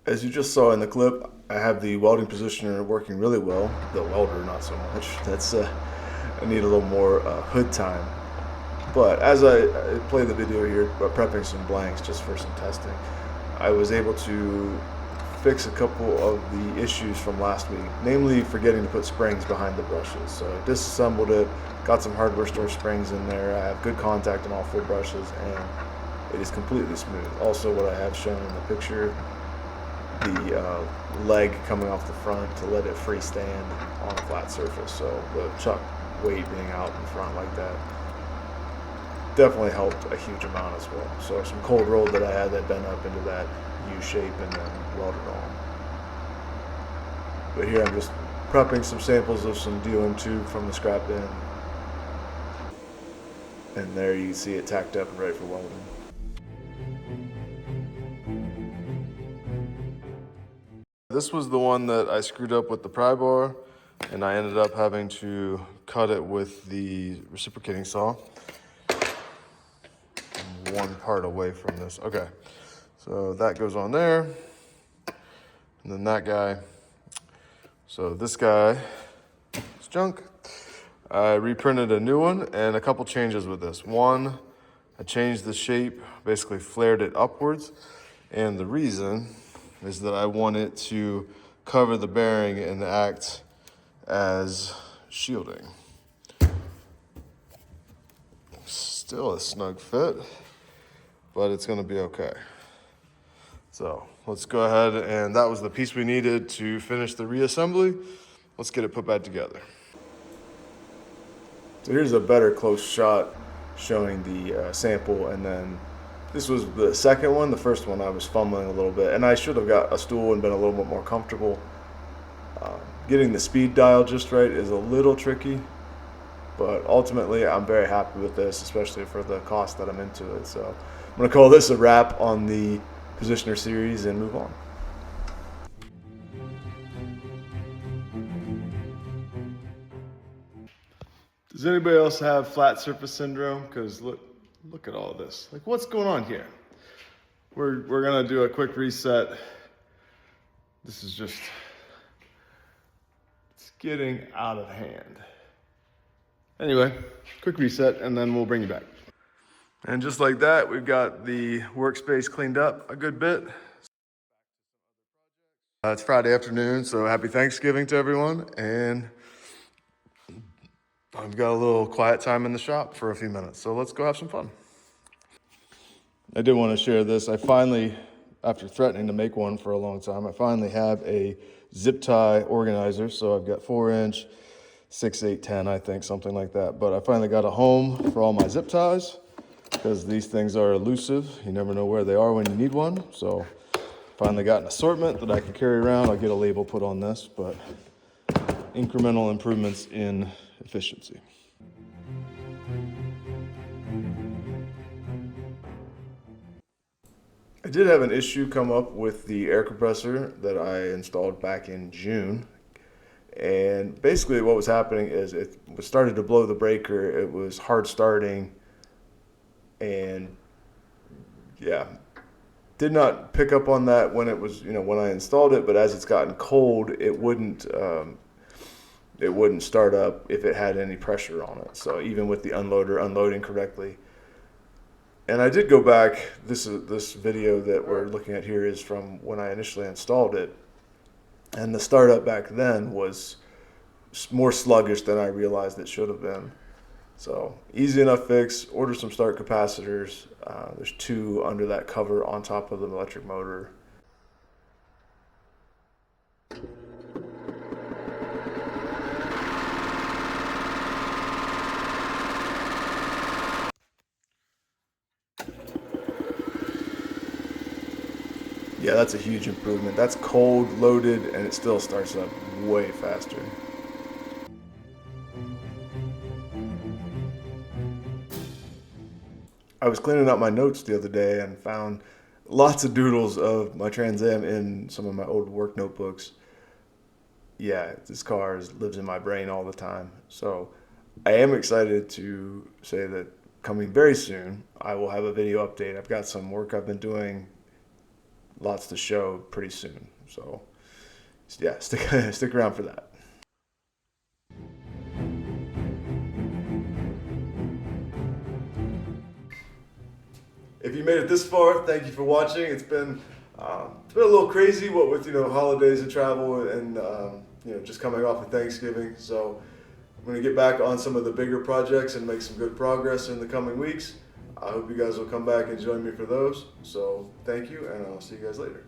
As you just saw in the clip, I have the welding positioner working really well. The welder, not so much. I need a little more hood time. But as I play the video here, prepping some blanks just for some testing, I was able to fix a couple of the issues from last week, namely forgetting to put springs behind the brushes. So I disassembled it, got some hardware store springs in there. I have good contact on all four brushes, and it is completely smooth. Also, what I have shown in the picture, the leg coming off the front to let it freestand on a flat surface. So the chuck weight being out in front like that definitely helped a huge amount as well. So some cold roll that I had that bent up into that U shape and then welded on. But here I'm just prepping some samples of some DOM tube from the scrap bin. And there you see it tacked up and ready for welding. This was the one that I screwed up with the pry bar, and I ended up having to cut it with the reciprocating saw. I'm one part away from this. Okay, so that goes on there, and then that guy. So this guy is junk. I reprinted a new one and a couple changes with this. One, I changed the shape, basically flared it upwards, and the reason is that I want it to cover the bearing and act as shielding. Still a snug fit, but it's gonna be okay. So let's go ahead, and that was the piece we needed to finish the reassembly. Let's get it put back together. So here's a better close shot showing the sample, and then this was the second one. The first one I was fumbling a little bit, and I should have got a stool and been a little bit more comfortable. Getting the speed dial just right is a little tricky, but ultimately I'm very happy with this, especially for the cost that I'm into it. So I'm gonna call this a wrap on the Positioner series and move on. Does anybody else have flat surface syndrome? Because look at all this. Like, what's going on here? We're gonna do a quick reset. This is just, it's getting out of hand. Anyway, quick reset, and then we'll bring you back. And just like that, we've got the workspace cleaned up a good bit. It's Friday afternoon, so happy Thanksgiving to everyone. And I've got a little quiet time in the shop for a few minutes, so let's go have some fun. I did want to share this. I finally, after threatening to make one for a long time, I finally have a zip tie organizer. So I've got 4-inch, 6, 8, 10, I think, something like that. But I finally got a home for all my zip ties because these things are elusive. You never know where they are when you need one. So finally got an assortment that I can carry around. I'll get a label put on this, but incremental improvements in efficiency. I did have an issue come up with the air compressor that I installed back in June. And basically what was happening is it was started to blow the breaker. It was hard starting, and yeah, did not pick up on that when it was, when I installed it, but as it's gotten cold, it wouldn't start up if it had any pressure on it. So even with the unloader unloading correctly. And I did go back, this video that we're looking at here is from when I initially installed it. And the startup back then was more sluggish than I realized it should have been. So easy enough fix, order some start capacitors. There's 2 under that cover on top of the electric motor. Yeah, that's a huge improvement. That's cold, loaded, and it still starts up way faster. I was cleaning up my notes the other day and found lots of doodles of my Trans Am in some of my old work notebooks. Yeah, this car lives in my brain all the time. So I am excited to say that coming very soon, I will have a video update. I've got some work I've been doing lots to show pretty soon. So yeah, stick around for that. If you made it this far, thank you for watching. It's been a little crazy, what with holidays and travel and just coming off of Thanksgiving. So I'm gonna get back on some of the bigger projects and make some good progress in the coming weeks. I hope you guys will come back and join me for those. So thank you, and I'll see you guys later.